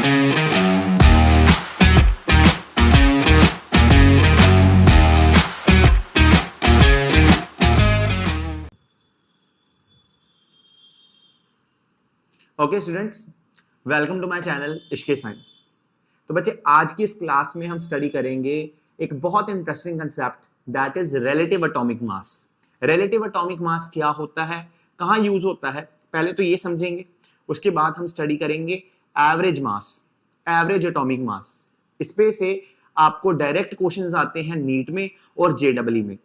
Okay students, welcome to my channel इश्के science. तो बच्चे, आज की इस क्लास में हम स्टडी करेंगे एक बहुत interesting concept, that is relative atomic mass. Relative atomic मास क्या होता है, कहाँ यूज होता है, पहले तो ये समझेंगे। उसके बाद हम स्टडी करेंगे average mass, average atomic mass. इस पे से आपको डायरेक्ट क्वेश्चंस आते हैं नीट में और जेडब्ल्यू में।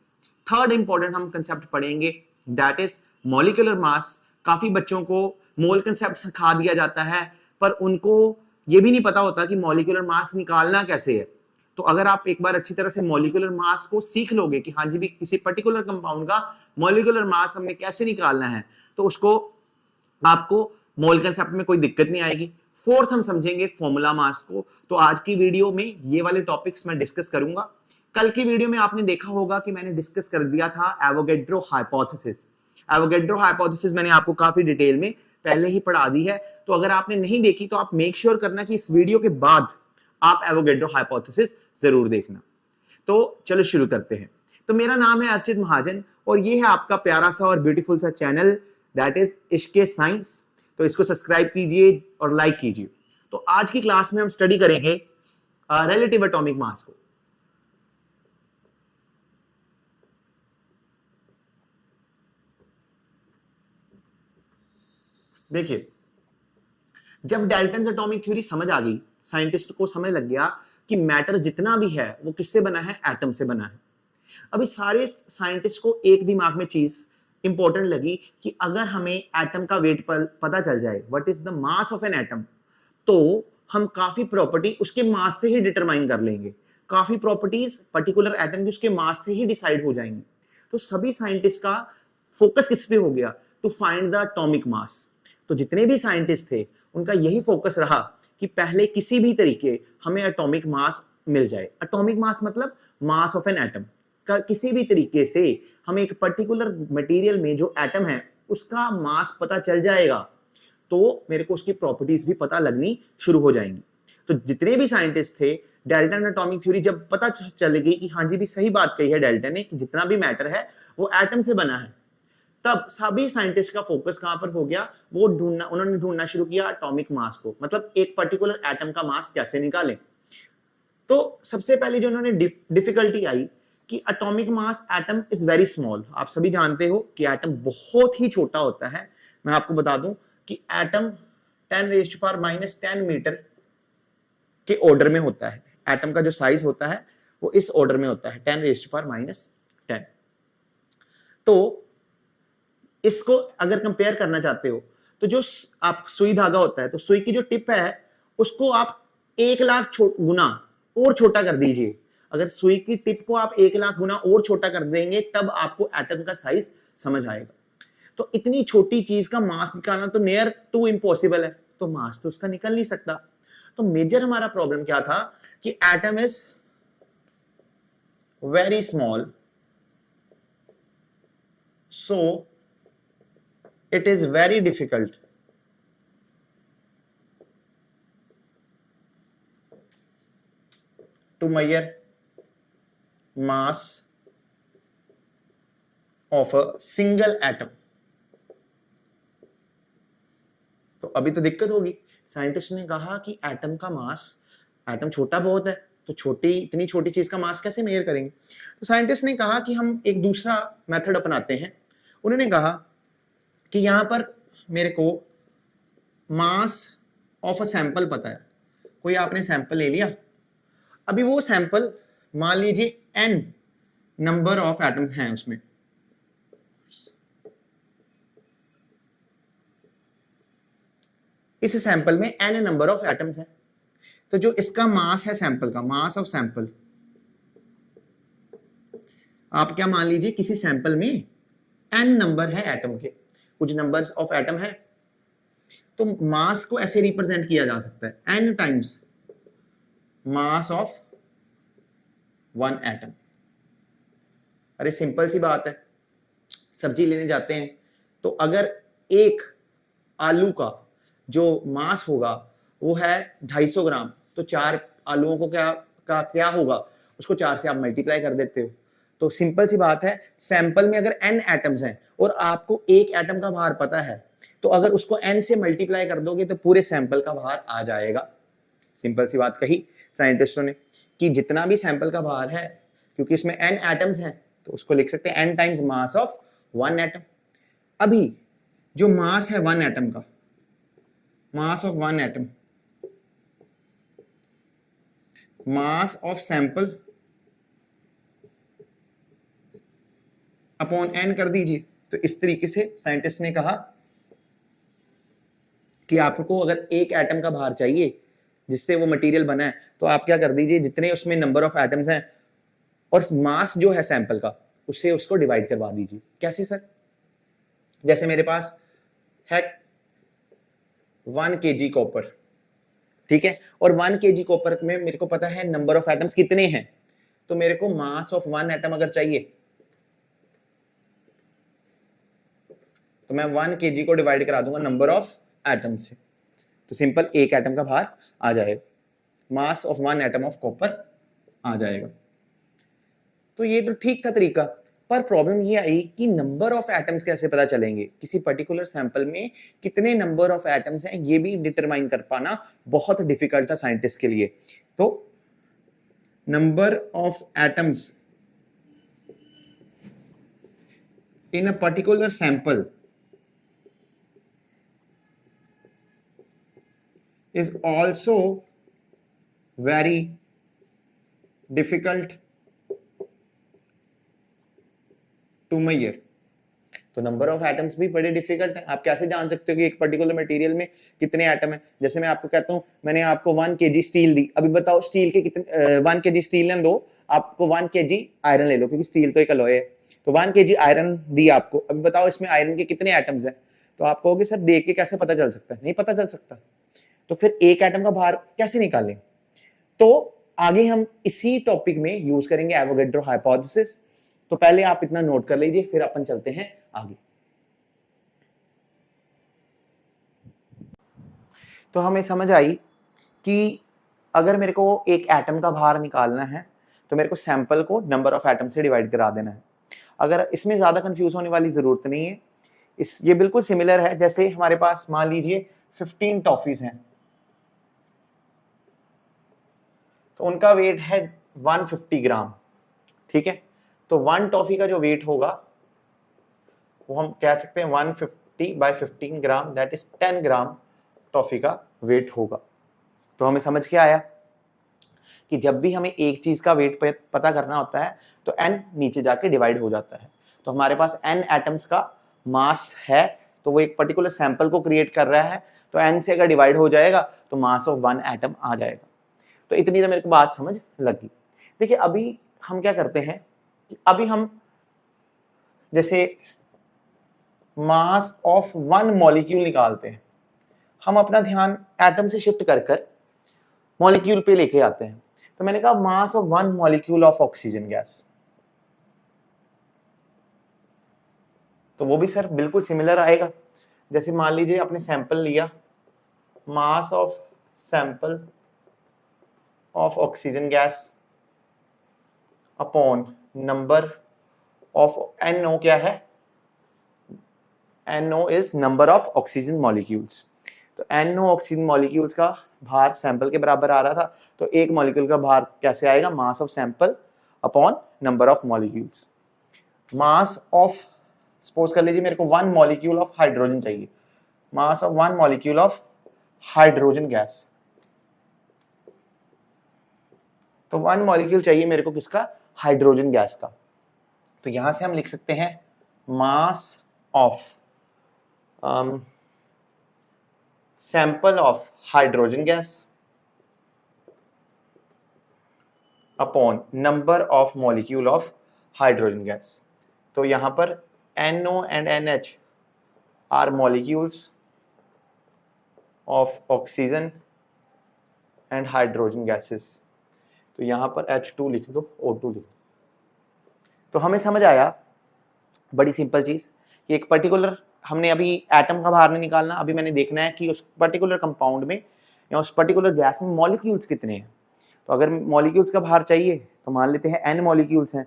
थर्ड इंपॉर्टेंट हम कंसेप्ट पढ़ेंगे, दैट इज मॉलिक्यूलर मास। काफी बच्चों को मोल कंसेप्ट सिखा दिया जाता है, पर उनको यह भी नहीं पता होता कि मॉलिक्यूलर मास निकालना कैसे है। तो अगर आप एक बार अच्छी तरह से मॉलिक्यूलर मास को सीख लोगे कि हाँ जी भी किसी पर्टिकुलर कंपाउंड का मॉलिक्यूलर मास हमें कैसे निकालना है, तो उसको आपको मोल कंसेप्ट में कोई दिक्कत नहीं आएगी। फोर्थ हम समझेंगे फॉर्मूला मास को। तो आज की वीडियो में ये वाले टॉपिक्स मैं डिस्कस करूंगा। कल की वीडियो में आपने देखा होगा कि मैंने डिस्कस कर दिया था एवोगैड्रो हाइपोथेसिस। एवोगैड्रो हाइपोथेसिस मैंने आपको काफी डिटेल में पहले ही पढ़ा दी है, तो अगर आपने नहीं देखी तो आप मेक श्योर करना कि इस वीडियो के बाद आप एवोगैड्रो हाइपोथेसिस जरूर देखना। तो चलो शुरू करते हैं। तो मेरा नाम है अर्चित महाजन और ये है आपका प्यारा सा और ब्यूटीफुल सा चैनल, दैट इज इश्के साइंस। तो इसको सब्सक्राइब कीजिए और लाइक कीजिए। तो आज की क्लास में हम स्टडी करेंगे रिलेटिव एटॉमिक मास को। देखिए, जब डाल्टन्स एटॉमिक थ्योरी समझ आ गई, साइंटिस्ट को समझ लग गया कि मैटर जितना भी है वो किससे बना है, एटम से बना है। अभी सारे साइंटिस्ट को एक दिमाग में चीज इंपॉर्टेंट लगी कि अगर हमें एटम का वेट पता चल जाए, what is the mass of an atom, तो हम काफी प्रॉपर्टी उसके मास से ही डिटरमाइन कर लेंगे। काफी प्रॉपर्टीज पर्टिकुलर एटम की उसके मास से ही डिसाइड हो जाएंगी। तो सभी साइंटिस्ट का फोकस किस पे हो गया, to find the atomic mass. तो जितने भी साइंटिस्ट थे उनका यही फोकस रहा कि पहले किसी भी तरीके हमें एटॉमिक मास मिल जाए। एटॉमिक मास मतलब मास ऑफ एन एटम का, किसी भी तरीके से हमें एक पर्टिकुलर मटेरियल में जो एटम है उसका मास पता चल जाएगा, तो मेरे को उसकी प्रॉपर्टीज भी पता लगनी शुरू हो जाएंगी। तो जितने भी साइंटिस्ट थे, डाल्टन एटॉमिक थ्योरी जब पता चल गई कि हाँ जी भी सही बात कही है डाल्टन ने कि जितना भी मैटर है वो एटम से बना है, तब सभी साइंटिस्ट का फोकस कहां पर हो गया, वो उन्होंने ढूंढना शुरू किया एटॉमिक मास को, मतलब एक पर्टिकुलर एटम का मास कैसे निकालें। तो सबसे पहले जो उन्होंने डिफिकल्टी आई कि atomic mass, atom is very small. आप सभी जानते हो कि एटम बहुत ही छोटा होता है। मैं आपको बता दूं कि एटम 10⁻⁻10 मीटर के ऑर्डर में होता है। एटम का जो साइज होता है वो इस ऑर्डर में होता है, 10⁻⁻10। तो इसको अगर कंपेयर करना चाहते हो तो जो आप सुई धागा होता है, तो सुई की जो टिप है उसको आप 1,00,000 गुना और छोटा कर दीजिए। अगर सुई की टिप को आप 1,00,000 गुना और छोटा कर देंगे तब आपको एटम का साइज समझ आएगा। तो इतनी छोटी चीज का मास निकालना तो नियर टू इम्पॉसिबल है, तो मास तो उसका निकल नहीं सकता। तो मेजर हमारा प्रॉब्लम क्या था कि atom is very small, so it is very difficult to measure mass of a single atom। तो अभी तो दिक्कत होगी। साइंटिस्ट ने कहा कि एटम का मास, एटम छोटा बहुत है, तो इतनी छोटी चीज का मास कैसे मेजर करेंगे। तो साइंटिस्ट ने कहा कि हम एक दूसरा मेथड अपनाते हैं। उन्होंने कहा कि यहां पर मेरे को मास ऑफ अ सैंपल पता है। कोई आपने सैंपल ले लिया, अभी वो सैंपल मान लीजिए n नंबर ऑफ एटम्स हैं उसमें, इस सैंपल में n नंबर ऑफ एटम्स हैं। तो जो इसका मास है सैंपल का, मास ऑफ सैंपल, आप क्या मान लीजिए किसी सैंपल में n नंबर है एटम के, कुछ नंबर्स ऑफ एटम है, तो मास को ऐसे रिप्रेजेंट किया जा सकता है n times mass of one atom. अरे सिंपल सी बात है, सब्जी लेने जाते हैं तो अगर एक आलू का जो मास होगा वो है 250 ग्राम, तो 4 आलूओं को क्या होगा, उसको 4 से आप मल्टीप्लाई कर देते हो। तो सिंपल सी बात है, सैंपल में अगर n एटम्स हैं और आपको एक एटम का भार पता है, तो अगर उसको n से मल्टीप्लाई कर दोगे तो पूरे सैंपल का भार आ जाएगा। सिंपल सी बात कही साइंटिस्टों ने कि जितना भी सैंपल का भार है, क्योंकि इसमें n एटम्स हैं, तो उसको लिख सकते हैं n times mass of 1 atom. अभी जो मास है 1 एटम का, मास of 1 atom, mass of sample upon n कर दीजिए। तो इस तरीके से साइंटिस्ट ने कहा कि आपको अगर एक एटम का भार चाहिए जिससे वो मटेरियल बना है, तो आप क्या कर दीजिए, जितने उसमें नंबर ऑफ एटम्स हैं और मास जो है सैंपल का, उससे उसको डिवाइड करवा दीजिए। कैसे सर? जैसे मेरे पास है 1 kg कॉपर, ठीक है, और 1 kg कॉपर में मेरे को पता है नंबर ऑफ एटम्स कितने हैं, तो मेरे को मास ऑफ 1 एटम अगर चाहिए तो मैं 1 kg को डिवाइड करा दूंगा नंबर ऑफ एटम से, तो सिंपल एक एटम का भार आ जाएगा, mass of 1 atom of copper आ जाएगा। तो ये तो ठीक था तरीका, पर प्रॉब्लम ये आई कि नंबर ऑफ एटम्स कैसे पता चलेंगे, किसी पर्टिकुलर सैंपल में कितने नंबर ऑफ एटम्स हैं ये भी डिटरमाइन कर पाना बहुत डिफिकल्ट था साइंटिस्ट के लिए। तो number of atoms in a particular sample is also very difficult to measure। तो नंबर ऑफ एटम्स भी बड़े डिफिकल्ट है। आप कैसे जान सकते हो कि एक पर्टिकुलर मटेरियल में कितने एटम है? जैसे मैं आपको कहता हूं मैंने आपको 1 kg स्टील दी, अभी बताओ स्टील के कितने 1 kg स्टील न लो, आपको 1 kg आयरन ले लो, क्योंकि स्टील तो एक अलॉय है। तो 1 kg आयरन दी आपको, अभी बताओ इसमें आयरन के कितने एटम्स हैं? तो आप कहोगे सर देख के कैसे पता चल सकता है? नहीं पता चल सकता। तो फिर एक एटम का भार कैसे निकालें? तो आगे हम इसी टॉपिक में यूज करेंगे एवोगैड्रो हाइपोथेसिस। तो पहले आप इतना नोट कर लीजिए, फिर अपन चलते हैं आगे। तो हमें समझ आई कि अगर मेरे को एक एटम का भार निकालना है तो मेरे को सैंपल को नंबर ऑफ एटम से डिवाइड करा देना है। अगर इसमें ज्यादा कंफ्यूज होने वाली जरूरत नहीं है, ये बिल्कुल सिमिलर है जैसे हमारे पास मान लीजिए 15 टॉफीज हैं, तो उनका वेट है 150 ग्राम, ठीक है। तो 1 टॉफी का जो वेट होगा वो हम कह सकते हैं 150 बाय 15 ग्राम, दैट इज 10 ग्राम टॉफी का वेट होगा। तो हमें समझ के आया कि जब भी हमें एक चीज का वेट पता करना होता है तो n नीचे जाके डिवाइड हो जाता है। तो हमारे पास n एटम्स का मास है, तो वो एक पर्टिकुलर सैंपल को क्रिएट कर रहा है, तो n से अगर डिवाइड हो जाएगा तो मास ऑफ 1 एटम आ जाएगा। तो इतनी तो मेरे को बात समझ लगी। देखिए अभी हम क्या करते हैं कि अभी हम जैसे मास ऑफ 1 मॉलिक्यूल निकालते हैं, हम अपना ध्यान एटम से शिफ्ट कर कर मॉलिक्यूल पे लेके आते हैं। तो मैंने कहा मास of 1 molecule of oxygen gas, तो वो भी सर बिल्कुल सिमिलर आएगा। जैसे मान लीजिए आपने सैंपल लिया, मास of sample of oxygen gas upon number of NO क्या है? NO is number of oxygen molecules. तो NO ऑक्सीजन मॉलिक्यूल्स का भार सैंपल के बराबर आ रहा था, तो एक मॉलिक्यूल का भार कैसे आएगा? मास of sample upon number of molecules. Mass of, suppose कर लीजिए मेरे को 1 मॉलिक्यूल ऑफ हाइड्रोजन चाहिए, मास of 1 molecule of hydrogen gas. तो 1 मॉलिक्यूल चाहिए मेरे को किसका? हाइड्रोजन गैस का। तो यहां से हम लिख सकते हैं mass of sample of hydrogen gas upon number of molecule of hydrogen gas. तो यहां पर NO and NH are molecules of oxygen and hydrogen gases. तो यहां पर H2 लिख दो, O2 लिख दो। तो हमें समझ आया बड़ी सिंपल चीज कि एक पर्टिकुलर, हमने अभी एटम का भार नहीं निकालना, अभी मैंने देखना है कि उस पर्टिकुलर कंपाउंड में या उस पर्टिकुलर गैस में मॉलिक्यूल्स कितने हैं। तो अगर मॉलिक्यूल्स का भार चाहिए तो मान लेते हैं n मॉलिक्यूल्स हैं,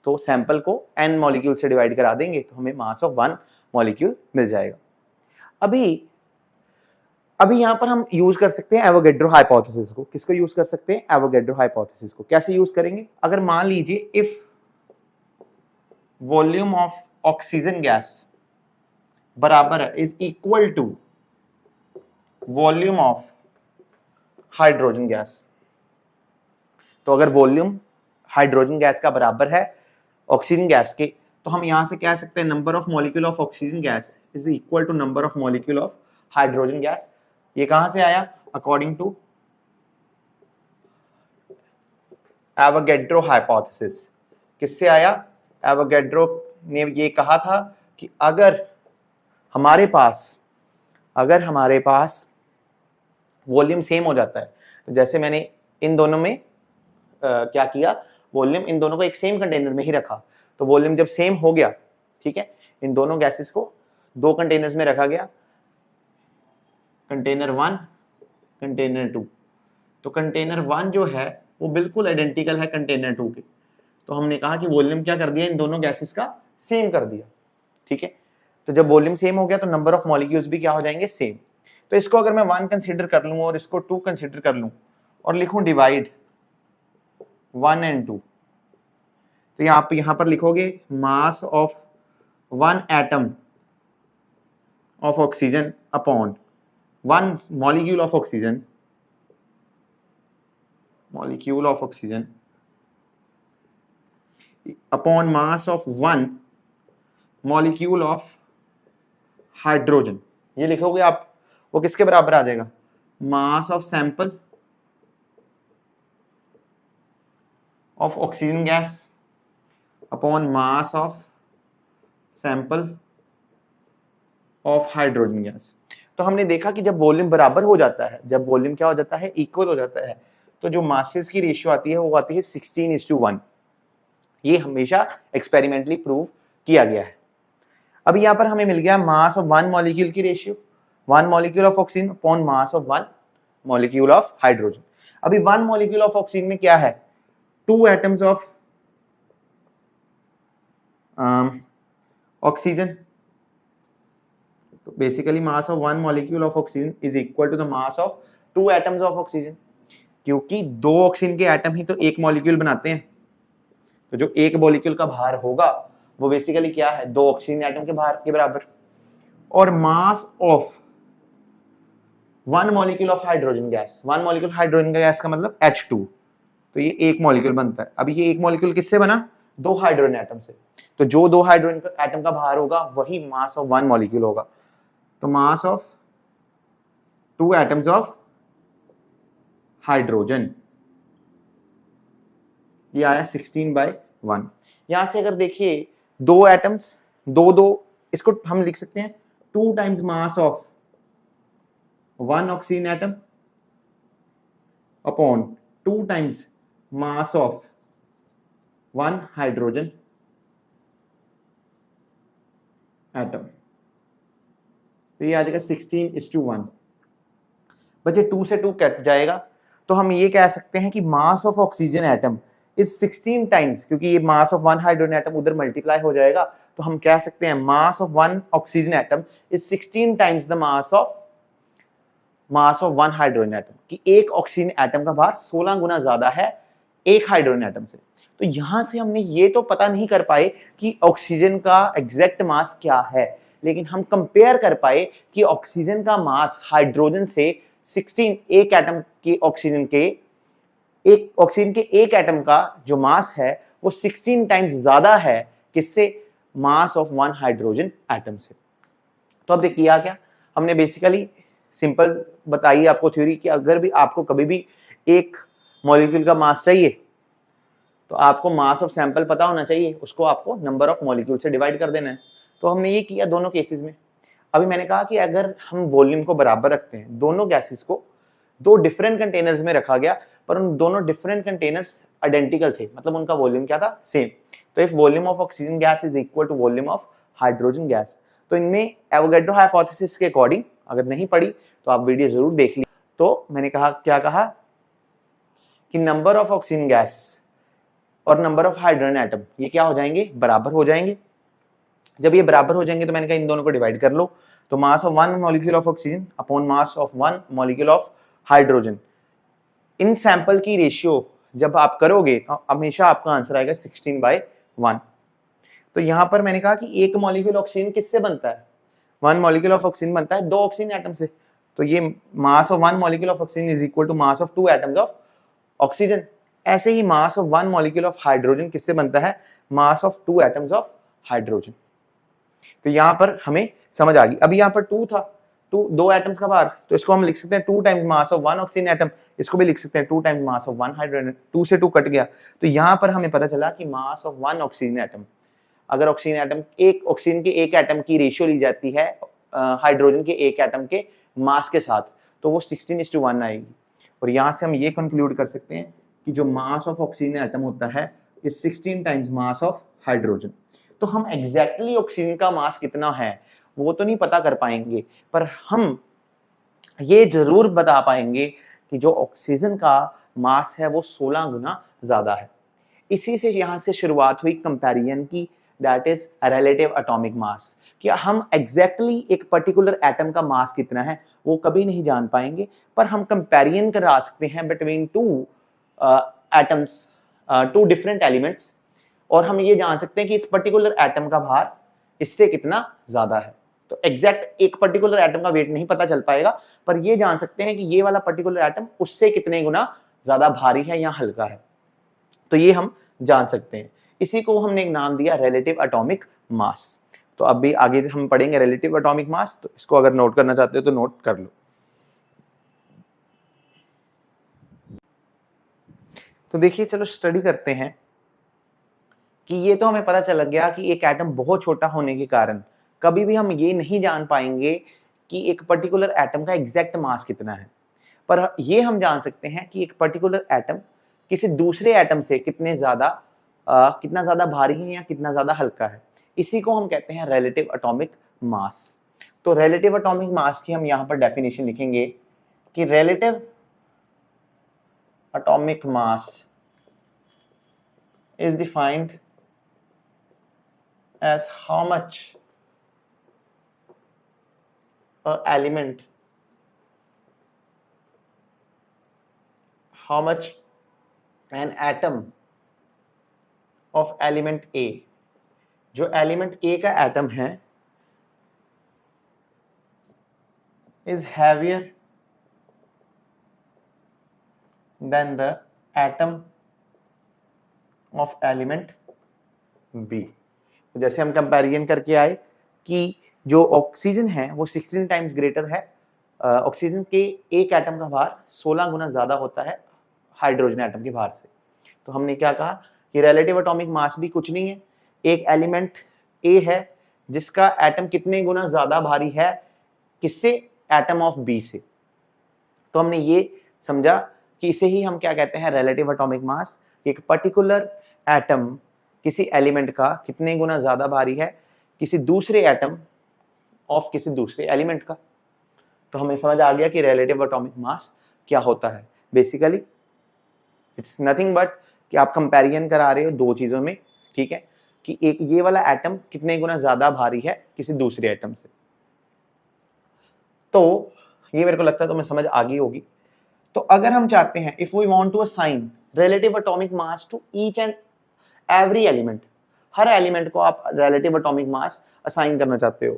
तो सैंपल को n मॉलिक्यूल से डिवाइड करा देंगे तो हमें मास ऑफ 1 मॉलिक्यूल मिल जाएगा। अभी यहां पर हम यूज कर सकते हैं एवोगैड्रो हाइपोथेसिस को। किसको यूज कर सकते हैं? एवोगैड्रो हाइपोथेसिस को। कैसे यूज करेंगे? अगर मान लीजिए if volume of oxygen gas बराबर है is equal to volume of hydrogen gas, तो अगर वॉल्यूम हाइड्रोजन गैस का बराबर है ऑक्सीजन गैस के, तो हम यहां से कह सकते हैं number of molecule of oxygen gas is equal to number of molecule of hydrogen gas. ये कहां से आया? According to Avogadro hypothesis. किससे आया? एवोगैड्रो ने ये कहा था कि अगर हमारे पास वॉल्यूम सेम हो जाता है, तो जैसे मैंने इन दोनों में क्या किया, वॉल्यूम इन दोनों को एक सेम कंटेनर में ही रखा, तो वॉल्यूम जब सेम हो गया, ठीक है, इन दोनों गैसेस को दो कंटेनर्स में रखा गया, कंटेनर 1, कंटेनर 2। तो कंटेनर 1 जो है वो बिल्कुल आइडेंटिकल है कंटेनर 2 के, तो हमने कहा कि वॉल्यूम क्या कर दिया, इन दोनों गैसेस का सेम कर दिया, ठीक है। तो जब वॉल्यूम सेम हो गया तो नंबर ऑफ मॉलिक्यूल्स भी क्या हो जाएंगे? सेम। तो इसको अगर मैं 1 कंसीडर कर लूं और इसको 2 कंसीडर कर लूं और लिखूं डिवाइड 1 and 2, तो यहां पर लिखोगे मास of 1 atom of oxygen upon 1 molecule of oxygen upon mass of 1 molecule of hydrogen. ये लिखोगे आप, वो किसके बराबर आ जाएगा? Mass of sample of oxygen gas upon mass of sample of hydrogen gas. तो हमने देखा कि जब वॉल्यूम बराबर हो जाता है, जब वॉल्यूम क्या हो जाता है? इक्वल हो जाता है, तो जो मासेस की रेशियो आती है वो आती है 16:1। ये हमेशा एक्सपेरिमेंटली प्रूव किया गया है। अभी यहां पर हमें मिल गया मास ऑफ 1 मॉलिक्यूल की ratio, 1 molecule of oxygen upon mass of 1 molecule of hydrogen. अभी 1 मॉलिक्यूल ऑफ ऑक्सीजन में क्या है? 2 एटम्स ऑफ ऑक्सीजन। तो basically mass of 1 molecule of oxygen is equal to the mass of 2 atoms of oxygen, क्योंकि 2 oxygen के atom ही तो एक molecule बनाते हैं। तो जो एक मॉलिक्यूल का भार होगा वो बेसिकली क्या है? 2 ऑक्सीजन एटम के भार के बराबर। और मास of 1 molecule of hydrogen gas, 1 molecule hydrogen gas का मतलब H2, तो ये एक मॉलिक्यूल बनता है। अभी ये एक मॉलिक्यूल किससे बना? 2 हाइड्रोजन एटम से। तो जो 2 हाइड्रोजन एटम का भार होगा वही मास ऑफ 1 मॉलिक्यूल होगा। तो मास ऑफ 2 एटम्स ऑफ हाइड्रोजन, ये आया 16/1। यहां से अगर देखिए 2 एटम्स, 2 इसको हम लिख सकते हैं 2 times mass of 1 oxygen atom upon 2 times mass of 1 hydrogen atom. तो ये आ जाएगा 16:1। बच्चे 2 से 2 कट जाएगा, तो हम ये कह सकते हैं कि mass of oxygen atom is 16 times, क्योंकि ये मास ऑफ 1 हाइड्रोजन एटम उधर मल्टीप्लाई हो जाएगा, तो हम कह सकते हैं mass of 1 oxygen atom is 16 times the mass of 1 hydrogen atom, कि एक ऑक्सीजन एटम का भार 16 गुना ज्यादा है एक हाइड्रोजन एटम से। तो यहां से हमने ये तो पता नहीं कर पाए कि ऑक्सीजन का एग्जैक्ट मास क्या है, लेकिन हम कंपेयर कर पाए कि ऑक्सीजन का मास हाइड्रोजन से 16, एक एटम के ऑक्सीजन के एक एटम का जो मास है वो 16 टाइम्स ज्यादा है किससे? मास ऑफ 1 हाइड्रोजन एटम से। तो अब देखिए क्या हमने बेसिकली सिंपल बताई आपको थ्योरी कि अगर भी आपको कभी भी एक मॉलिक्यूल का मास चाहिए तो आपको मास ऑफ सैंपल पता होना चाहिए, उसको आपको नंबर ऑफ मॉलिक्यूल से डिवाइड कर देना है। तो हमने ये किया दोनों केसेस में। अभी मैंने कहा कि अगर हम वॉल्यूम को बराबर रखते हैं, दोनों गैसेस को 2 डिफरेंट कंटेनर्स में रखा गया, पर उन दोनों डिफरेंट कंटेनर्स आइडेंटिकल थे, मतलब उनका वॉल्यूम क्या था? सेम। तो if volume of oxygen gas is equal to volume of hydrogen gas, तो इनमें एवोगैड्रो हाइपोथेसिस के अकॉर्डिंग, अगर नहीं पढ़ी तो आप वीडियो जरूर देख लीजिए। तो मैंने कहा, क्या कहा कि नंबर ऑफ ऑक्सीजन गैस और नंबर ऑफ हाइड्रोजन एटम ये क्या हो जाएंगे, बराबर हो जाएंगे। जब ये बराबर हो जाएंगे तो मैंने कहा इन दोनों को डिवाइड कर लो, तो मास of one molecule of oxygen upon mass of one molecule of hydrogen. In sample की रेशियो जब आप करोगे तो हमेशा आपका आंसर आएगा 16/1। तो यहां पर मैंने कहा कि एक मॉलिक्यूल ऑक्सीजन किससे बनता है, वन मॉलिक्यूल ऑफ ऑक्सीजन बनता है 2 ऑक्सीजन एटम से। तो ये mass of one molecule of oxygen is equal to mass of 2 atoms of oxygen. ऐसे ही mass of one molecule of hydrogen किससे बनता है, mass of 2 atoms of hydrogen. तो यहां पर हमें समझ आ गई। अभी यहां पर 2 था, 2 एटम्स का भार, तो इसको हम लिख सकते हैं 2 times mass of one oxygen atom. इसको भी लिख सकते हैं 2 times mass of one hydrogen. 2 से 2 कट गया, तो यहां पर हमें पता चला कि मास ऑफ वन ऑक्सीजन एटम, अगर ऑक्सीजन एटम एक ऑक्सीजन के एक एटम की रेशियो ली जाती है हाइड्रोजन के एक एटम के मास के साथ, तो वो 16:1 आएगी। और यहां से हम ये कंक्लूड कर सकते हैं कि जो मास ऑफ ऑक्सीजन एटम होता है is 16 times mass of hydrogen. तो हम एग्जैक्टली ऑक्सीजन का मास कितना है वो तो नहीं पता कर पाएंगे, पर हम ये जरूर बता पाएंगे कि जो ऑक्सीजन का मास है वो 16 गुना ज्यादा है। इसी से यहां से शुरुआत हुई कंपैरिजन की, दैट इज रिलेटिव एटॉमिक मास। कि हम एग्जैक्टली एक पर्टिकुलर एटम का मास कितना है वो कभी नहीं जान पाएंगे, पर हम कंपैरिजन करा सकते हैं between two atoms, two different elements, और हम ये जान सकते हैं कि इस पर्टिकुलर एटम का भार इससे कितना ज्यादा है। तो एग्जैक्ट एक पर्टिकुलर एटम का वेट नहीं पता चल पाएगा, पर ये जान सकते हैं कि ये वाला पर्टिकुलर एटम उससे कितने गुना ज्यादा भारी है या हल्का है, तो ये हम जान सकते हैं। इसी को हमने एक नाम दिया रिलेटिव एटॉमिक मास। तो अभी आगे हम पढ़ेंगे रिलेटिव एटॉमिक मास, तो इसको अगर नोट करना चाहते हो तो नोट कर लो। तो देखिए चलो स्टडी करते हैं कि ये तो हमें पता चल गया कि एक एटम बहुत छोटा होने के कारण कभी भी हम ये नहीं जान पाएंगे कि एक पर्टिकुलर एटम का एग्जैक्ट मास कितना है, पर ये हम जान सकते हैं कि एक पर्टिकुलर एटम किसी दूसरे एटम से कितना ज्यादा भारी है या कितना ज्यादा हल्का है। इसी को हम कहते हैं रिलेटिव एटॉमिक मास। तो रिलेटिव एटॉमिक मास की हम यहां पर डेफिनेशन लिखेंगे कि relative atomic mass is defined as how much an element, how much an atom of element A, जो element A का atom है is heavier than the atom of element B. जैसे हम कंपैरिजन करके आए कि जो ऑक्सीजन है वो 16 टाइम्स ग्रेटर है, ऑक्सीजन के एक एटम का भार 16 गुना ज्यादा होता है हाइड्रोजन एटम के भार से। तो हमने क्या कहा कि रिलेटिव एटॉमिक मास भी कुछ नहीं है, एक एलिमेंट ए है जिसका एटम कितने गुना ज्यादा भारी है किससे, एटम ऑफ बी से। तो हमने ये समझा कि इसे ही हम क्या कहते हैं, रिलेटिव एटॉमिक मास। एक पर्टिकुलर एटम किसी एलिमेंट का कितने गुना ज्यादा भारी है किसी दूसरे एटम ऑफ किसी दूसरे एलिमेंट का। तो हमें समझ आ गया कि रिलेटिव एटॉमिक मास क्या होता है। बेसिकली इट्स नथिंग बट कि आप कंपैरिजन करा रहे हो दो चीजों में, ठीक है, कि एक ये वाला एटम कितने गुना ज्यादा भारी है किसी दूसरे एटम से। तो ये मेरे को लगता है तो मैं समझ आ गई होगी। तो अगर हम चाहते हैं if we want to assign relative atomic mass to each and every element, हर एलिमेंट को आप रिलेटिव एटॉमिक मास असाइन करना चाहते हो,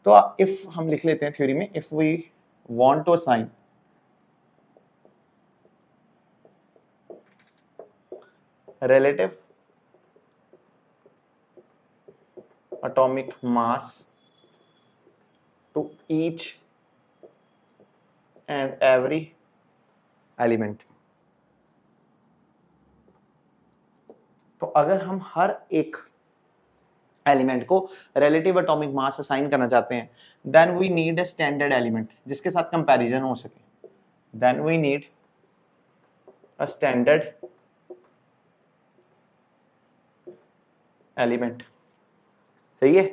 तो इफ हम लिख लेते हैं थ्योरी में, if we want to assign relative atomic mass to each and every element, तो अगर हम हर एक एलिमेंट को रिलेटिव एटॉमिक मास असाइन करना चाहते हैं, then we need a standard element जिसके साथ कंपैरिजन हो सके, then we need a standard element. सही है,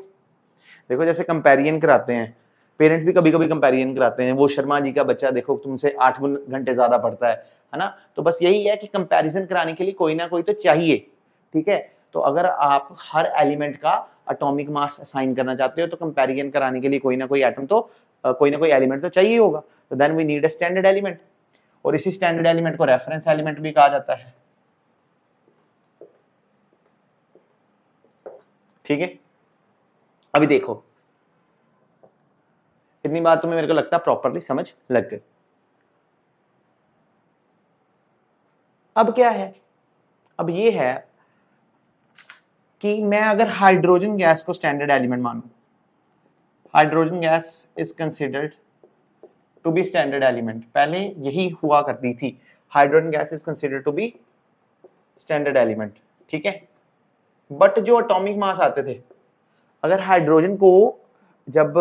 देखो जैसे कंपैरिजन कराते हैं पेरेंट्स भी कभी कभी कंपैरिजन कराते हैं, वो शर्मा जी का बच्चा देखो तुमसे 8 घंटे ज्यादा पढ़ता है ना। तो बस यही है कि कंपैरिजन कराने के लिए कोई ना कोई तो चाहिए, ठीक है। तो अगर आप हर एलिमेंट का एटॉमिक मास असाइन करना चाहते हो तो कंपैरिजन कराने के लिए कोई ना कोई एटम तो कोई ना कोई एलिमेंट तो चाहिए होगा। तो then we need a standard element, और इसी स्टैंडर्ड एलिमेंट को रेफरेंस एलिमेंट भी कहा जाता है, ठीक है। अभी देखो इतनी बात तुम्हें मेरे को लगता है प्रॉपरली समझ लग गई। अब क्या है, अब ये है कि मैं अगर हाइड्रोजन गैस को स्टैंडर्ड एलिमेंट मानूं, hydrogen gas is considered to be standard element, पहले यही हुआ करती थी, hydrogen gas is considered to be standard element, ठीक है। बट जो एटॉमिक मास आते थे, अगर हाइड्रोजन को, जब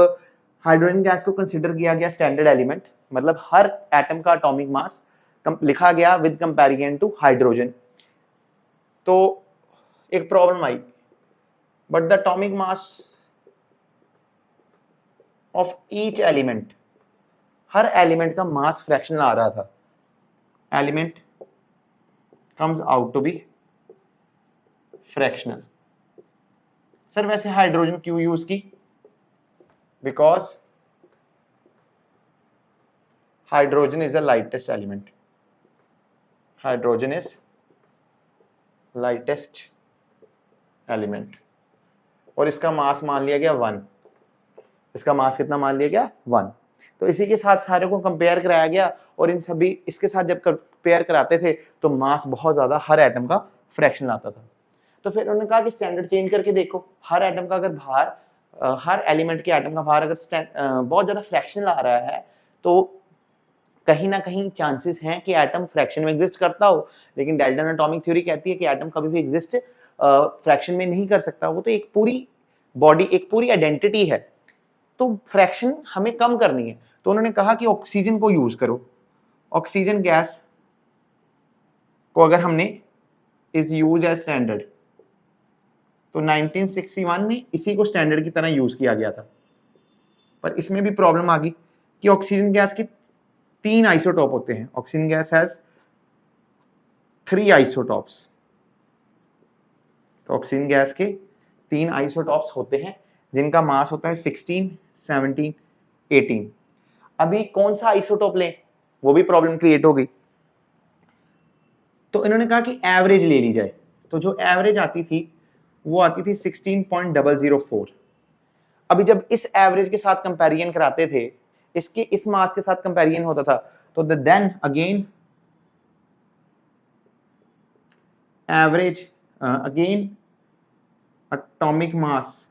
हाइड्रोजन गैस को कंसिडर किया गया स्टैंडर्ड एलिमेंट, मतलब हर एटम का एटॉमिक मास लिखा गया विद कंपैरिजन टू हाइड्रोजन, तो एक प्रॉब्लम आई, but the atomic mass of each element, हर एलिमेंट का मास फ्रैक्शनल आ रहा था, element comes out to be fractional. Sir वैसे हाइड्रोजन क्यों यूज की, because hydrogen is a lightest element, hydrogen is lightest element, और इसका मास मान लिया गया 1, इसका मास कितना मान लिया गया 1। तो इसी के साथ सारे को कंपेयर कराया गया, और इन सभी इसके साथ जब कंपेयर कराते थे तो मास बहुत ज्यादा हर एटम का फ्रैक्शन आता था। तो फिर उन्होंने कहा कि स्टैंडर्ड चेंज करके देखो, हर एटम का अगर भार, हर एलिमेंट के एटम का भार अगर बहुत ज्यादा फ्रैक्शनल आ रहा है तो कहीं ना कहीं चांसेस हैं कि एटम फ्रैक्शन में एग्जिस्ट करता हो, लेकिन डाल्टन एटॉमिक थ्योरी कहती है कि एटम कभी भी एग्जिस्ट फ्रैक्शन में नहीं कर सकता, वो तो एक पूरी बॉडी, एक पूरी आइडेंटिटी है, तो फ्रैक्शन हमें कम करनी है। तो उन्होंने कहा कि ऑक्सीजन को यूज करो, ऑक्सीजन गैस को अगर हमने इज यूज एज स्टैंडर्ड, तो 1961 में इसी को स्टैंडर्ड की तरह यूज किया गया था। पर इसमें भी प्रॉब्लम आ गई कि ऑक्सीजन गैस की 3 आइसोटोप होते हैं, ऑक्सीजन गैस हैज 3 आइसोटोप्स, तो ऑक्सीजन गैस के 3 आइसोटोप्स होते हैं जिनका मास होता है 16, 17, 18। अभी कौन सा आइसोटोप लें, वो भी प्रॉब्लम क्रिएट हो गई। तो इन्होंने कहा कि एवरेज ले ली जाए, तो जो एवरेज आती थी वो आती थी 16.004। अभी जब इस एवरेज के साथ कंपैरिजन कराते थे, इसके इस मास के साथ कंपैरिजन होता था, तो then again average again atomic mass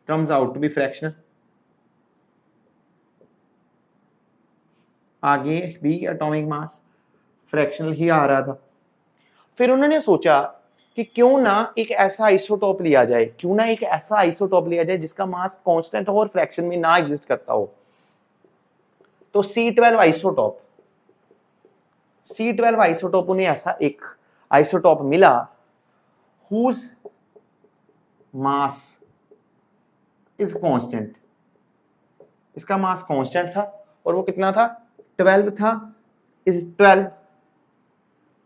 comes out to be fractional, आगे भी एटॉमिक मास फ्रैक्शनल ही आ रहा था। फिर उन्होंने सोचा कि क्यों ना एक ऐसा आइसोटोप लिया जाए, क्यों ना एक ऐसा आइसोटोप लिया जाए जिसका मास कांस्टेंट हो और फ्रैक्शन में ना एग्जिस्ट करता हो। तो C12 आइसोटोप, C12 आइसोटोप उन्हें ऐसा एक आइसोटोप मिला whose मास इज कांस्टेंट, इसका मास कांस्टेंट था, और वो कितना था 12 था, इज 12,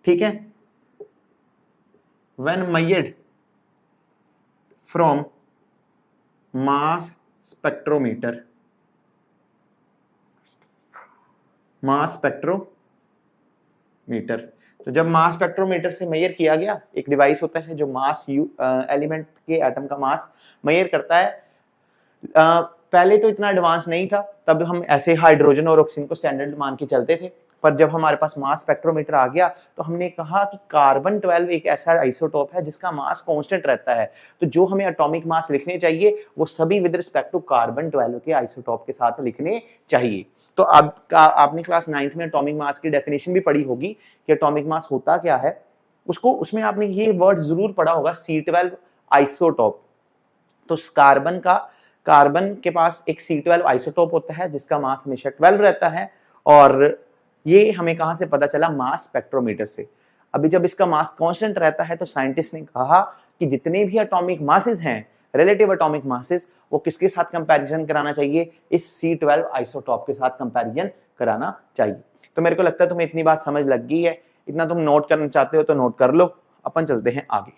ठीक है। When measured from mass spectrometer, mass spectrometer, तो जब मास स्पेक्ट्रोमीटर से मेजर किया गया, एक डिवाइस होता है जो मास एलिमेंट के एटम का मास मेजर करता है। पहले तो इतना एडवांस नहीं था, तब हम ऐसे हाइड्रोजन और ऑक्सीजन को स्टैंडर्ड मान के चलते थे, पर जब हमारे पास मास स्पेक्ट्रोमीटर आ गया तो हमने कहा कि कार्बन 12 एक ऐसा आइसोटोप है जिसका मास कांस्टेंट रहता है, तो जो हमें एटॉमिक मास लिखने चाहिए वो सभी विद रिस्पेक्ट टू कार्बन 12 के आइसोटोप के साथ लिखने चाहिए। तो अब आपने क्लास 9th में एटॉमिक मास की डेफिनेशन भी पढ़ी होगी कि एटॉमिक मास होता क्या है, उसको उसमें आपने ये वर्ड जरूर पढ़ा होगा C12 आइसोटोप। तो कार्बन के पास एक C12 आइसोटोप होता है जिसका मास हमेशा 12 रहता है, और ये हमें कहां से पता चला, मास स्पेक्ट्रोमीटर से। अभी जब इसका मास कांस्टेंट रहता है तो साइंटिस्ट ने कहा कि जितने भी एटॉमिक मासेस हैं रिलेटिव एटॉमिक मासेस वो किसके साथ कंपैरिजन कराना चाहिए, इस C12 आइसोटॉप के साथ कंपैरिजन कराना चाहिए। तो मेरे को लगता है तुम्हें इतनी बात समझ लग गई है, इतना तुम नोट करना चाहते हो तो नोट कर लो, अपन चलते हैं आगे।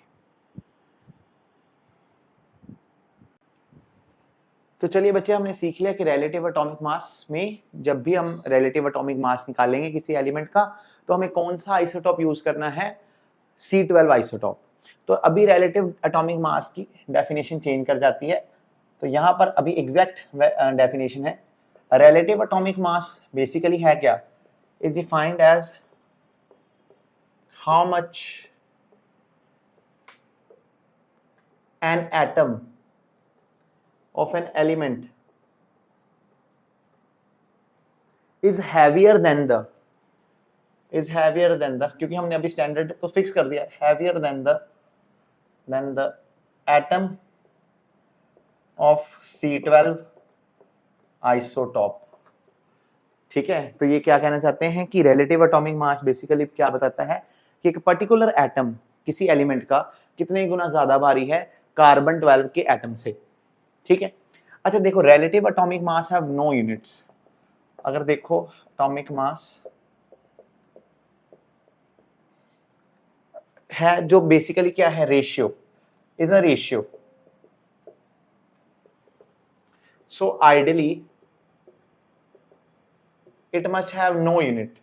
तो चलिए बच्चे, हमने सीख लिया कि रिलेटिव एटॉमिक मास में जब भी हम रिलेटिव एटॉमिक मास निकालेंगे किसी एलिमेंट का तो हमें कौन सा आइसोटॉप यूज करना है, C12 आइसोटॉप। तो अभी रिलेटिव एटॉमिक मास की डेफिनेशन चेंज कर जाती है, तो यहां पर अभी एग्जैक्ट डेफिनेशन है, रिलेटिव एटॉमिक मास बेसिकली है क्या, is defined as how much an atom of an element is heavier than the क्योंकि हमने अभी स्टैंडर्ड तो फिक्स कर दिया, heavier than the atom of C12 isotope. ठीक है, तो ये क्या कहना चाहते हैं कि रिलेटिव एटॉमिक मास बेसिकली क्या बताता है कि एक पर्टिकुलर एटम किसी एलिमेंट का कितने गुना ज्यादा भारी है कार्बन 12 के एटम से। ठीक है, अच्छा देखो, relative atomic mass have no units. अगर देखो एटॉमिक मास है जो बेसिकली क्या है, ratio, is a ratio. So ideally it must have no unit.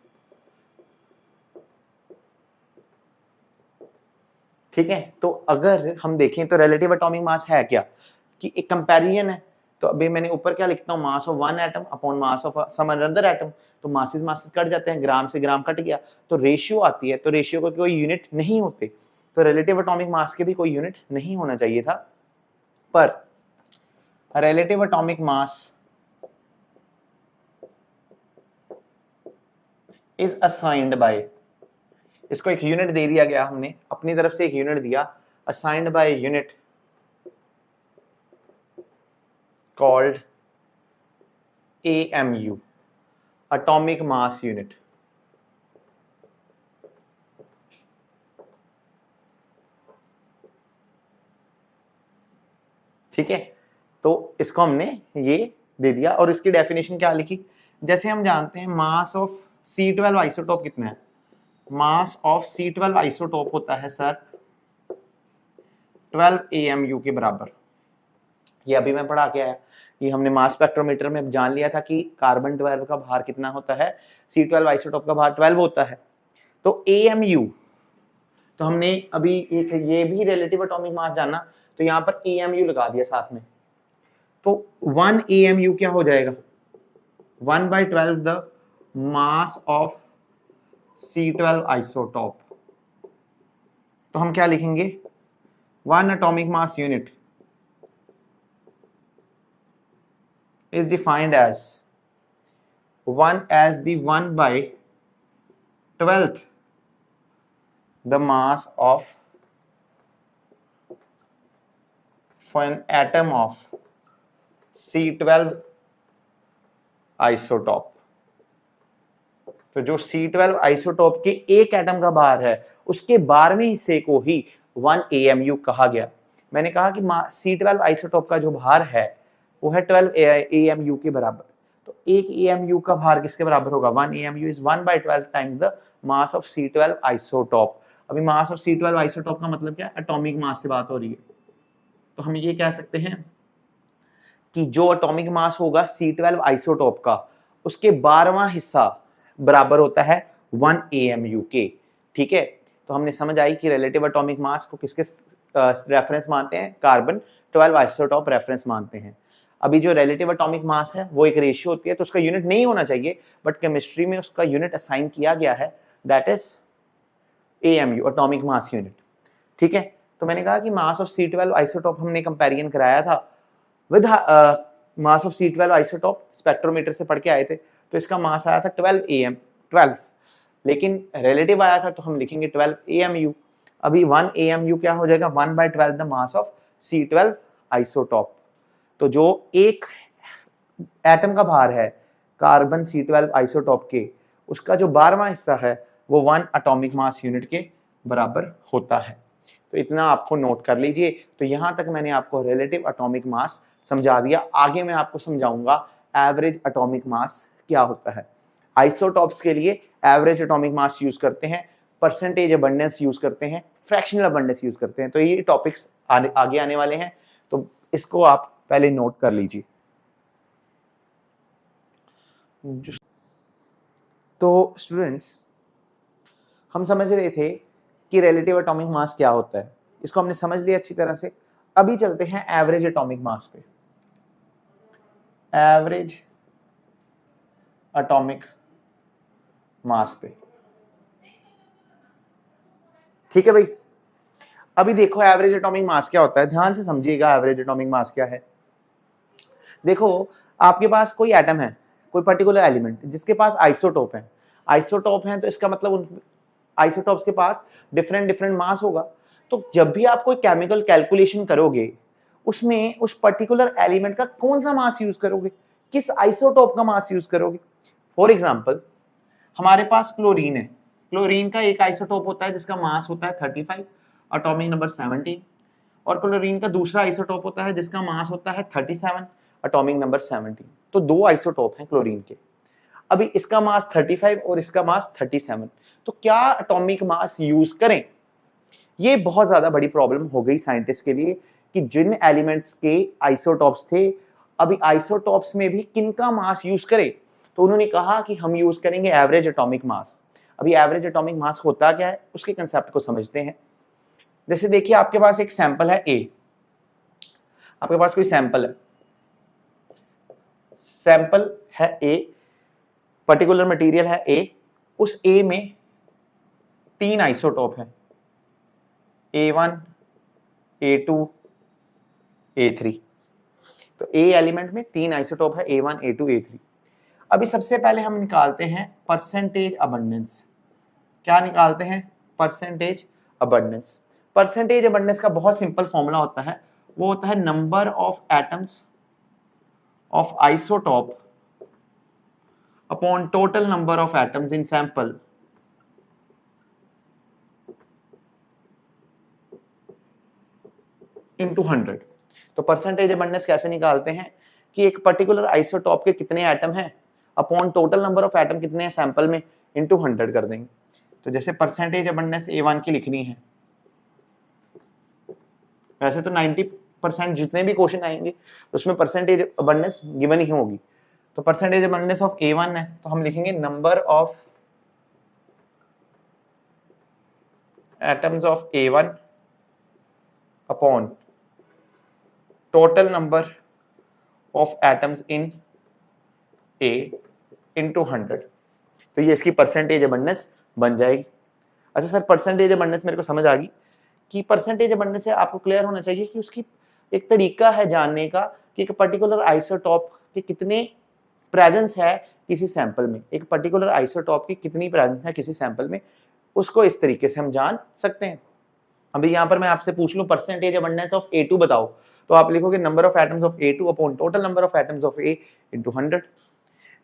ठीक है, तो अगर हम देखें तो रिलेटिव एटॉमिक मास है क्या कि एक कंपैरिजन है। तो अभी मैंने ऊपर क्या लिखता हूँ, mass of one atom upon mass of some another atom, तो मासेस कट जाते हैं, ग्राम से ग्राम कट गया, तो रेशियो आती है, तो रेशियो को कोई यूनिट नहीं होते, तो रिलेटिव एटॉमिक मास के भी कोई यूनिट नहीं होना चाहिए था। पर relative atomic mass is assigned by, इसको एक यूनिट दे दिया गया, हमने अपनी तरफ से एक यूनिट दिया, assigned by unit called AMU, atomic mass unit। ठीक है, तो इसको हमने ये दे दिया और इसकी डेफिनेशन क्या लिखी, जैसे हम जानते हैं मास ऑफ C12 आइसोटोप कितना है, मास ऑफ C12 आइसोटोप होता है सर 12 AMU के बराबर। ये अभी मैं पढ़ा के आया, ये हमने मास स्पेक्ट्रोमीटर में जान लिया था कि कार्बन 12 का भार कितना होता है, C12 आइसोटोप का भार 12 होता है। तो AMU, तो हमने अभी एक ये भी रिलेटिव एटॉमिक मास जाना, तो यहाँ पर AMU लगा दिया साथ में, तो 1 AMU क्या हो जाएगा, 1/12 the mass of C12 isotope. तो हम क्या लिखेंगे, 1 atomic mass unit is defined as 1 as the 1/12th the mass of an atom of C12 isotope. तो जो C12 आइसोटॉप के एक एटम का भार है उसके 12वें हिस्से को ही 1 AMU कहा गया। मैंने कहा कि C12 आइसोटॉप का जो भार है वो है 12 AMU के बराबर, तो एक AMU का भार किसके बराबर होगा, 1 AMU is 1/12 times the mass of C12 isotope. अभी मास ऑफ C12 आइसोटॉप का मतलब क्या है, एटॉमिक मास से बात हो रही है, तो हम ये कह सकते हैं कि जो एटॉमिक मास होगा C12 आइसोटॉप का उसके 12वां हिस्सा बराबर होता है 1 AMU के। ठीक है, तो हमने समझ आई कि रिलेटिव एटॉमिक मास को किसके रेफरेंस मानते हैं, कार्बन 12 आइसोटॉप रेफरेंस मानते हैं। अभी जो रिलेटिव एटॉमिक मास है वो एक रेशियो होती है, तो उसका यूनिट नहीं होना चाहिए, बट केमिस्ट्री में उसका यूनिट असाइन किया गया है, that is AMU, atomic mass unit. ठीक है, तो मैंने कहा कि मास ऑफ C12 आइसोटॉप हमने कंपैरिजन कराया था with mass of C12 isotope, spectrometer से पढ़ के आए थे, तो इसका मास आया था 12, लेकिन रिलेटिव आया था तो हम लिखेंगे 12 AMU। अभी 1 AMU क्या हो जाएगा, 1/12 the mass of C12 isotope. तो जो एक एटम का भार है कार्बन C12 आइसोटॉप के, उसका जो 12वां हिस्सा है वो 1 एटॉमिक मास यूनिट के बराबर होता है। तो तो इतना आपको नोट कर लीजिए। तो यहां तक मैंने आपको रिलेटिव एटॉमिक मास समझा दिया। आगे मैं आपको समझाऊंगा एवरेज एटॉमिक मास क्या होता है। आइसोटॉप्स के लिए एवरेज एटॉमिक मास यूज करते हैं, परसेंटेज अबंडेंस यूज करते हैं, फ्रैक्शनल अबंडेंस यूज करते हैं। तो ये टॉपिक्स आगे आने वाले हैं, तो इसको आप पहले नोट कर लीजिए। तो स्टूडेंट्स, हम समझ रहे थे कि रिलेटिव एटॉमिक मास क्या होता है, इसको हमने समझ लिया अच्छी तरह से। अभी चलते हैं एवरेज एटॉमिक मास पे। एवरेज एटॉमिक मास पे, ठीक है भाई। अभी देखो एवरेज एटॉमिक मास क्या होता है, ध्यान से समझिएगा एवरेज एटॉमिक मास क्या है। देखो, आपके पास कोई एटम है, कोई पर्टिकुलर एलिमेंट जिसके पास आइसोटोप है। आइसोटोप है तो इसका मतलब उन आइसोटोप्स के पास डिफरेंट डिफरेंट मास होगा। तो जब भी आप कोई केमिकल कैलकुलेशन करोगे, उसमें उस पर्टिकुलर एलिमेंट का कौन सा मास यूज करोगे, किस आइसोटोप का मास यूज करोगे। फॉर एग्जांपल, हमारे पास क्लोरीन है। क्लोरीन का एक आइसोटोप होता है जिसका मास होता है 35, एटॉमिक नंबर 17, और क्लोरीन का दूसरा आइसोटोप होता है जिसका मास होता है 37, एटॉमिक नंबर 17। तो दो आइसोटोप हैं क्लोरीन के। अभी इसका मास 35 और इसका मास 37, तो क्या एटॉमिक मास यूज करें। ये बहुत ज्यादा बड़ी प्रॉब्लम हो गई साइंटिस्ट के लिए कि जिन एलिमेंट्स के आइसोटॉप्स थे, अभी आइसोटॉप्स में भी किनका मास यूज करें। तो उन्होंने कहा कि हम यूज करेंगे एवरेज एटॉमिक मास। अभी एवरेज एटॉमिक मास होता क्या है, उसके कंसेप्ट को समझते हैं। जैसे देखिए, आपके पास एक सैंपल है ए, आपके पास कोई सैंपल है, सैंपल है ए, पर्टिकुलर मटेरियल है ए। उस ए में 3 आइसोटोप हैं, A1, A2, A3। तो ए एलिमेंट में 3 आइसोटोप है, A1, A2, A3। अभी सबसे पहले हम निकालते हैं परसेंटेज अबंडेंस। क्या निकालते हैं, परसेंटेज अबंडेंस। परसेंटेज अबंडेंस का बहुत सिंपल फॉर्मूला होता है, वो होता है number of atoms of isotope upon total number of atoms in sample into 100। तो परसेंटेज अबंडेंस कैसे निकालते हैं कि एक पर्टिकुलर आइसोटोप के कितने एटम हैं upon total number of atom कितने हैं सैंपल में, इनटू 100 कर देंगे। तो जैसे परसेंटेज अबंडेंस A1 की लिखनी है, वैसे तो 90% जितने भी क्वेश्चन आएंगे उसमें परसेंटेज अबंडेंस गिवन ही होगी। तो परसेंटेज अबंडेंस ऑफ A1 है, तो हम लिखेंगे number of atoms of A1 upon total number of atoms in A into 100। तो ये इसकी परसेंटेज अबंडेंस बन जाएगी। अच्छा सर, परसेंटेज अबंडेंस मेरे को समझ आ गई कि परसेंटेज अबंडेंस से आपको क्लियर होना चाहिए कि उसकी एक तरीका है जानने का कि एक पर्टिकुलर आइसोटोप के कितने प्रेजेंस है किसी सैंपल में, एक पर्टिकुलर आइसोटोप की कितनी प्रेजेंस है किसी सैंपल में, उसको इस तरीके से हम जान सकते हैं। अभी यहाँ पर मैं आपसे पूछ लूं परसेंटेज अबंडेंस ऑफ A2 बताओ, तो आप लिखोगे number of atoms of A2 upon total number of atoms of A into 100।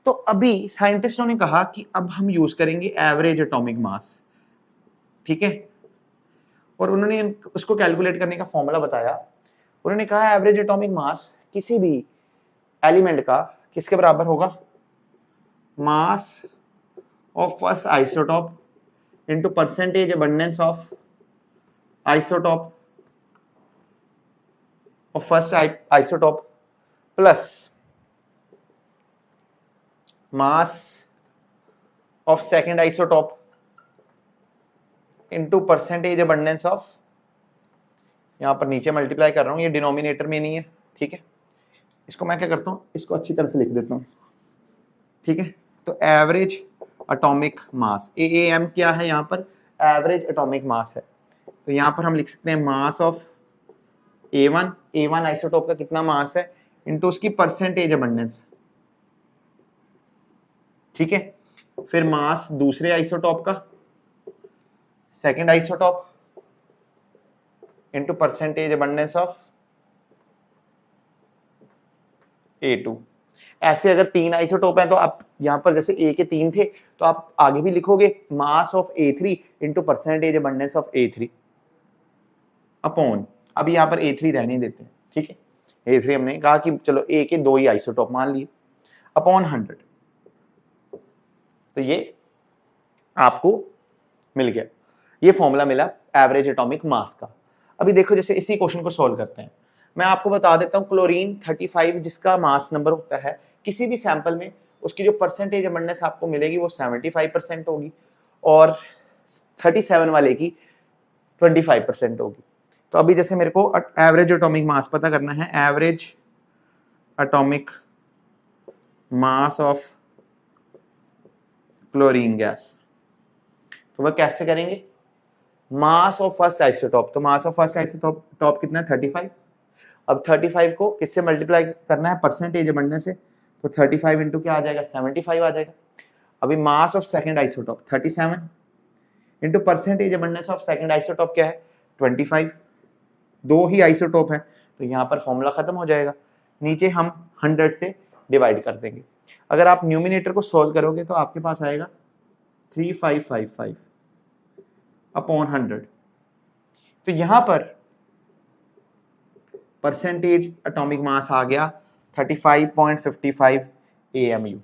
तो अभी साइंटिस्टों ने कहा कि अब हम यूज करेंगे एवरेज एटॉमिक मास, ठीक है। और उन्होंने उसको कैलकुलेट करने का फॉर्मूला बताया। उन्होंने कहा एवरेज एटॉमिक मास किसी भी एलिमेंट का किसके बराबर होगा, mass of first isotope into percentage abundance of isotope of first isotope plus mass of second isotope into percentage abundance of, यहां पर नीचे मल्टीप्लाई कर रहा हूं, ये डिनोमिनेटर में नहीं है, ठीक है। इसको मैं क्या करता हूं, इसको अच्छी तरह से लिख देता हूं, ठीक है। तो एवरेज एटॉमिक मास, AAM क्या है, यहां पर एवरेज एटॉमिक मास है। तो यहां पर हम लिख सकते हैं मास ऑफ A1 आइसोटोप का कितना मास है इनटू उसकी परसेंटेज अबंडेंस, ठीक है। फिर मास दूसरे आइसोटोप का, second isotope into percentage abundance of A2। ऐसे अगर 3 आइसोटोप हैं तो आप यहां पर जैसे A के 3 थे तो आप आगे भी लिखोगे mass of A3 into percentage abundance of A3। Upon, अभी यहाँ पर A3 रहने देते हैं, ठीक है, A3 हमने कहा कि चलो A के 2 ही आइसोटॉप मान लिए, अपॉन 100, तो ये आपको मिल गया, ये फॉर्मूला मिला एवरेज एटॉमिक मास का। अभी देखो जैसे इसी क्वेश्चन को सॉल्व करते हैं, मैं आपको बता देता हूँ क्लोरीन 35 जिसका मास नंबर होता है, किसी भी सैंपल में उसकी जो परसेंटेज अबंडेंस आपको मिलेगी वो 75% होगी और 37 वाले की 25% होगी। तो अभी जैसे मेरे को एवरेज एटॉमिक मास पता करना है, average atomic mass of chlorine gas, तो वह कैसे करेंगे, मास ऑफ फर्स्ट आइसोटॉप, तो मास ऑफ फर्स्ट आइसोटॉप कितना है 35, अब 35 को किससे मल्टीप्लाई करना है, परसेंटेज अबंडेंस से, तो 35 इंटू क्या आ जाएगा 75 आ जाएगा। अभी mass of second isotope 37 into percentage abundance of second isotope क्या है 25, दो ही आइसोटॉप है तो यहाँ पर फॉर्मूला खत्म हो जाएगा, नीचे हम 100 से डिवाइड कर देंगे। अगर आप न्यूमिनेटर को सोल्व करोगे तो आपके पास आएगा 3555 अपॉन 100, तो यहां पर परसेंटेज एटॉमिक मास आ गया 35.55 AMU।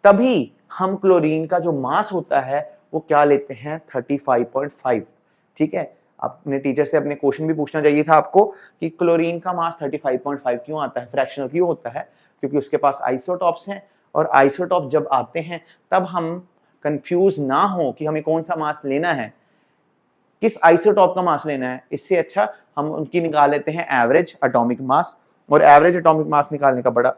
तभी हम क्लोरीन का जो मास होता है वो क्या लेते हैं 35.5, ठीक है। अपने टीचर से अपने क्वेश्चन भी पूछना चाहिए था आपको कि क्लोरीन का मास 35.5 क्यों आता है, फ्रैक्शनल क्यों होता है, क्योंकि उसके पास आइसोटॉप्स हैं और आइसोटॉप जब आते हैं तब हम कंफ्यूज ना हो कि हमें कौन सा मास लेना है, किस आइसोटॉप का मास लेना है, इससे अच्छा हम उनकी निकाल लेते हैं एवरेज एटॉमिक मास। और एवरेज एटॉमिक मास निकालने का बड़ा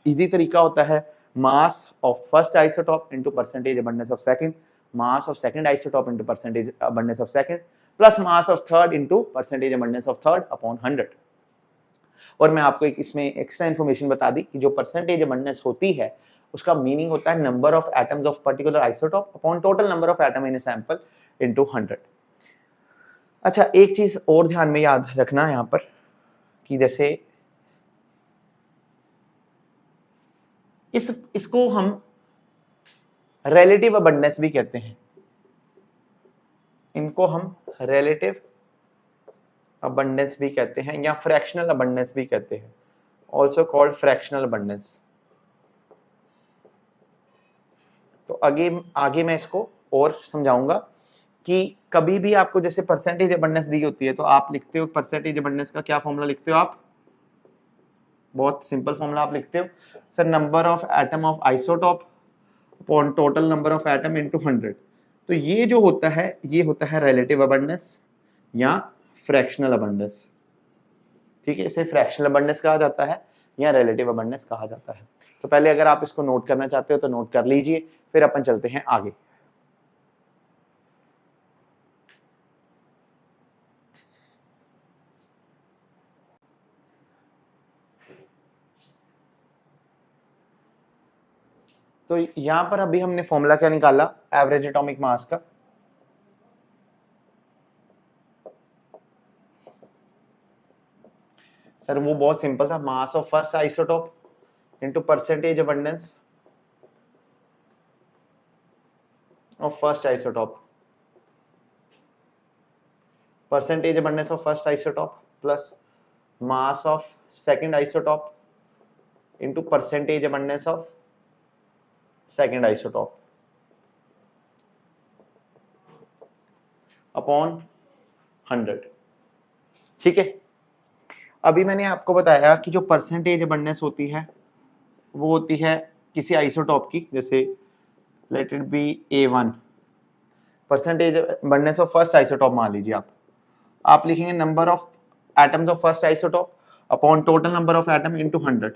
इजी तरीका होता है, mass of first isotope into percentage abundance of second, mass of second isotope into percentage abundance of second plus mass of third into percentage abundance of third upon 100। और मैं आपको एक इसमें एक्स्ट्रा इन्फॉर्मेशन बता दी कि जो परसेंटेज अबंडेंस होती है उसका मीनिंग होता है number of atoms of particular isotope upon total number of atom in a sample into 100। अच्छा, एक चीज और ध्यान में याद रखना है यहाँ पर कि जैसे इसको हम रिलेटिव अबंडेंस भी कहते हैं, इनको हम रिलेटिव अबंडेंस भी कहते हैं या फ्रैक्शनल अबंडेंस भी कहते हैं, ऑल्सो कॉल्ड फ्रैक्शनल अबंडेंस। तो आगे मैं इसको और समझाऊंगा कि कभी भी आपको जैसे परसेंटेज अबंडेंस दी होती है तो आप लिखते हो परसेंटेज अबंडेंस का क्या फॉर्मूला लिखते हो आप, बहुत सिंपल फॉर्मूला आप लिखते हो sir number of atom of isotope upon total number of atom into 100। तो ये जो होता है ये होता है रिलेटिव अबंडेंस या फ्रैक्शनल अबंडेंस, ठीक है, इसे फ्रैक्शनल अबंडेंस कहा जाता है या रिलेटिव अबंडेंस कहा जाता है। तो पहले अगर आप इसको नोट करना चाहते हो तो नोट कर लीजिए, फिर अपन चलते हैं आगे। तो यहां पर अभी हमने फॉर्मूला क्या निकाला एवरेज एटॉमिक मास का, सर वो बहुत सिंपल था, mass of first isotope into percentage abundance of first isotope, percentage abundance of first isotope plus mass of second isotope into percentage abundance of second isotope upon 100, ठीक है। अभी मैंने आपको बताया कि जो परसेंटेज अबंडेंस होती है वो होती है किसी आइसोटॉप की, जैसे let it be A1, percentage abundance of first isotope मान लीजिए आप लिखेंगे number of atoms of first isotope upon total number of atom into 100।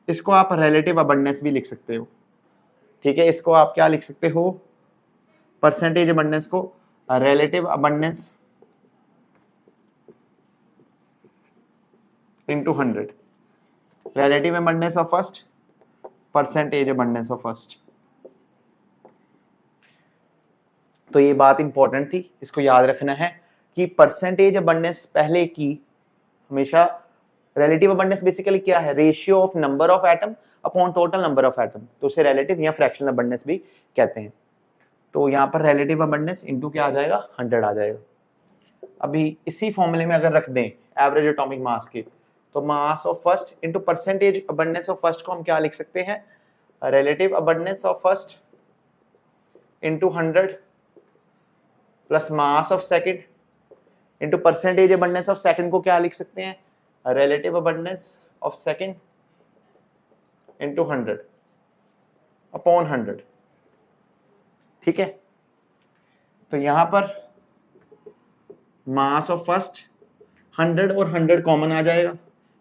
इसको आप रिलेटिव अबंडेंस भी लिख सकते हो, ठीक है, इसको आप क्या लिख सकते हो, परसेंटेज अबंडेंस को relative abundance into 100, relative abundance of first, percentage abundance of first. तो ये बात इंपॉर्टेंट थी, इसको याद रखना है कि परसेंटेज अबंडेंस पहले की हमेशा, रिलेटिव अबंडेंस बेसिकली क्या है, ratio of number of atom upon total number of atom, तो उसे रिलेटिव या फ्रैक्शनल अबंडेंस भी कहते हैं। तो यहाँ पर रिलेटिव अबंडेंस इनटू क्या आ जाएगा 100 आ जाएगा। अभी इसी फॉर्मूले में अगर रख दें एवरेज एटॉमिक मास के, तो mass of first into percentage abundance of first को हम क्या लिख सकते हैं, relative abundance of first into 100 plus mass of second into percentage abundance of second को क्या लिख सकते हैं, relative abundance of second into 100 upon 100। ठीक है, तो यहां पर मास ऑफ फर्स्ट 100 और 100 कॉमन आ जाएगा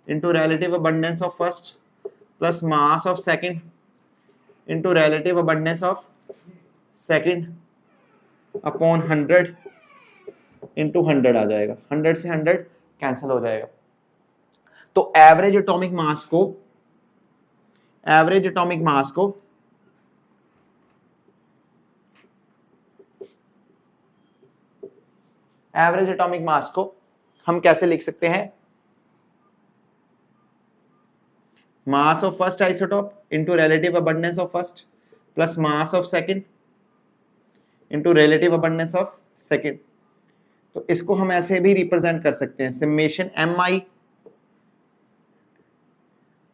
into relative abundance of first plus mass of second into relative abundance of second upon 100 into 100 आ जाएगा। 100 से 100 कैंसिल हो जाएगा। तो एवरेज एटॉमिक मास को हम कैसे लिख सकते हैं, mass of first isotope into relative abundance of first plus mass of second into relative abundance of second. तो इसको हम ऐसे भी रिप्रेजेंट कर सकते हैं, समेशन mi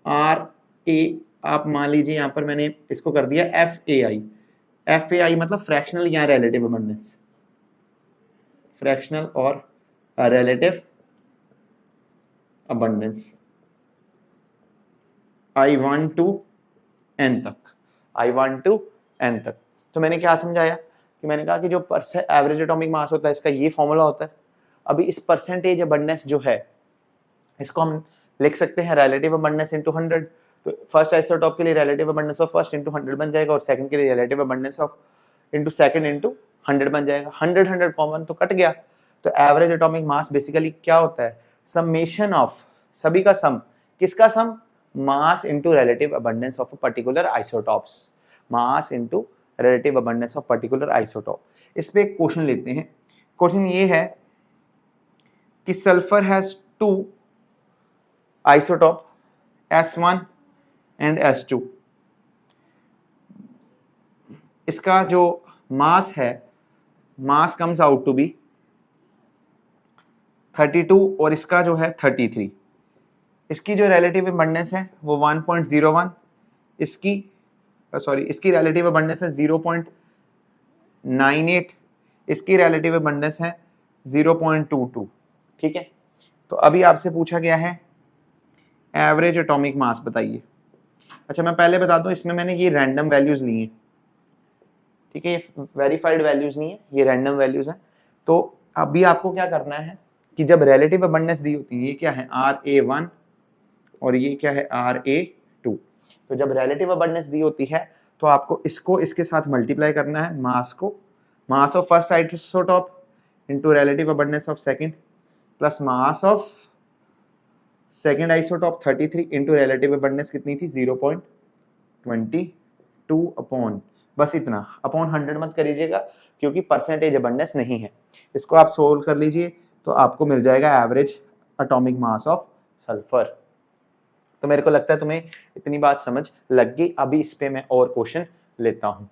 r a, आप मान लीजिए यहां पर मैंने इसको कर दिया FAI मतलब फ्रैक्शनल या रिलेटिव अबंडेंस, फ्रैक्शनल और relative abundance I1 to n तक। तो मैंने क्या समझाया कि मैंने कहा कि जो एवरेज एटॉमिक मास होता है इसका ये फॉर्मूला होता है। अभी इस परसेंटेज अबंडेंस जो है इसको हम लिख सकते हैं रिलेटिव अबंडेंस इनटू 100। तो फर्स्ट आइसोटॉप के लिए relative abundance of first into 100 बन जाएगा और सेकंड के लिए relative abundance of into second into 100 बन जाएगा। 100 कॉमन तो कट गया। तो एवरेज एटॉमिक मास बेसिकली क्या होता है, समेशन ऑफ सभी का सम, किसका sum, mass into relative abundance of a particular isotopes, mass into relative abundance of particular isotope. इस पे एक क्वेश्चन लेते हैं। क्वेश्चन ये है कि sulphur has 2 isotope S1 and S2। इसका जो मास है, मास कम्स आउट टू बी 32 और इसका जो है 33। इसकी जो रिलेटिव अबंडेंस है वो 1.01, इसकी रिलेटिव अबंडेंस है 0.98, इसकी रिलेटिव अबंडेंस है 0.22। ठीक है, तो अभी आपसे पूछा गया है एवरेज एटॉमिक मास बताइए। अच्छा मैं पहले बता दूं, इसमें मैंने ये रैंडम वैल्यूज ली हैं। ठीक है, ये वेरीफाइड वैल्यूज नहीं है, ये रैंडम वैल्यूज हैं। तो अभी आपको क्या करना है कि जब रिलेटिव अबंडेंस दी होती है, ये क्या है RA1 और ये क्या है RA2, तो जब रिलेटिव अबंडेंस दी होती है तो आपको इसको इसके साथ मल्टीप्लाई करना है, मास को, mass of first isotope into relative abundance of second plus mass of second isotope 33 into relative abundance कितनी थी 0.22 अपॉन, बस इतना, अपॉन 100 मत करिएगा क्योंकि परसेंटेज अबंडेंस नहीं है। इसको आप सोल्व कर लीजिए तो आपको मिल जाएगा average atomic mass of sulphur. तो मेरे को लगता है तुम्हें इतनी बात समझ लग गई। अभी इस पे मैं और क्वेश्चन लेता हूं।